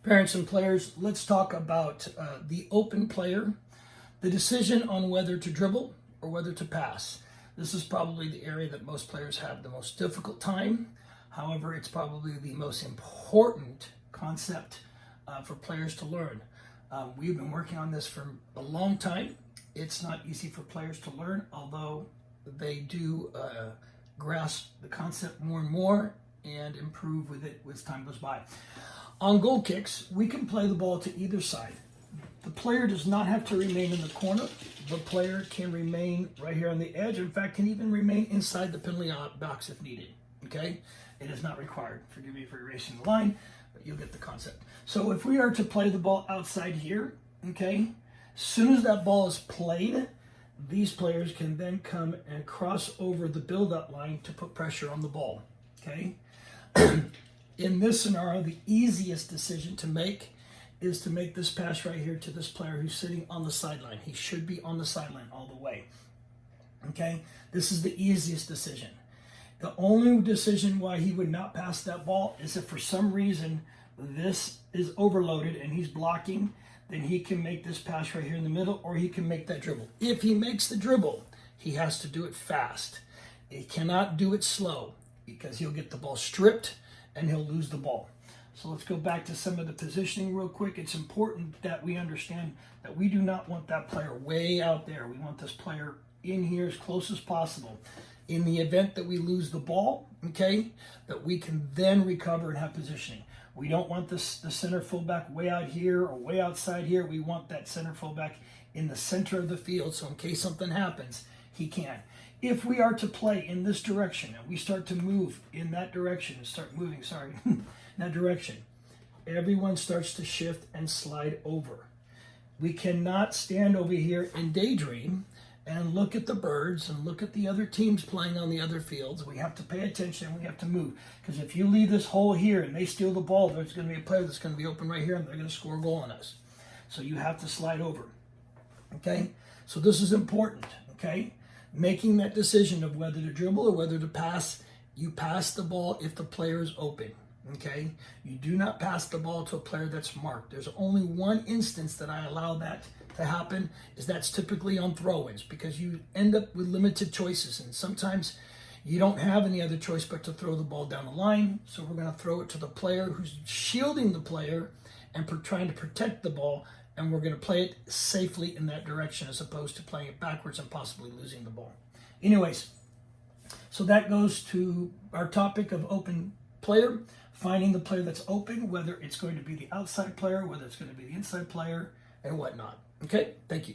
Parents and players, let's talk about the open player, the decision on whether to dribble or whether to pass. This is probably the area that most players have the most difficult time. However, it's probably the most important concept for players to learn. We've been working on this for a long time. It's not easy for players to learn, although they do grasp the concept more and more and improve with it as time goes by. On goal kicks, we can play the ball to either side. The player does not have to remain in the corner. The player can remain right here on the edge. In fact, can even remain inside the penalty box if needed. Okay? It is not required. Forgive me for erasing the line, but you'll get the concept. So if we are to play the ball outside here, okay, as soon as that ball is played, these players can then come and cross over the build-up line to put pressure on the ball. Okay? In this scenario, the easiest decision to make is to make this pass right here to this player who's sitting on the sideline. He should be on the sideline all the way. Okay? This is the easiest decision. The only decision why he would not pass that ball is if for some reason this is overloaded and he's blocking, then he can make this pass right here in the middle, or he can make that dribble. If he makes the dribble, he has to do it fast. He cannot do it slow because he'll get the ball stripped and he'll lose the ball. So let's go back to some of the positioning real quick. It's important that we understand that we do not want that player way out there. We want this player in here as close as possible. In the event that we lose the ball, okay, that we can then recover and have positioning. We don't want the center fullback way out here or way outside here. We want that center fullback in the center of the field, so in case something happens, he can. If we are to play in this direction and we start to move in that direction, in that direction, everyone starts to shift and slide over. We cannot stand over here and daydream and look at the birds and look at the other teams playing on the other fields. We have to pay attention and we have to move. Because if you leave this hole here and they steal the ball, there's going to be a player that's going to be open right here and they're going to score a goal on us. So you have to slide over. Okay? So this is important. Okay? Making that decision of whether to dribble or whether to pass, you pass the ball if the player is open. Okay? You do not pass the ball to a player that's marked. There's only one instance that I allow that to happen, is that's typically on throw-ins, because you end up with limited choices, and sometimes you don't have any other choice but to throw the ball down the line. So we're going to throw it to the player who's shielding the player and trying to protect the ball, and we're going to play it safely in that direction as opposed to playing it backwards and possibly losing the ball. Anyways, so that goes to our topic of open player, finding the player that's open, whether it's going to be the outside player, whether it's going to be the inside player, and whatnot. Okay, thank you.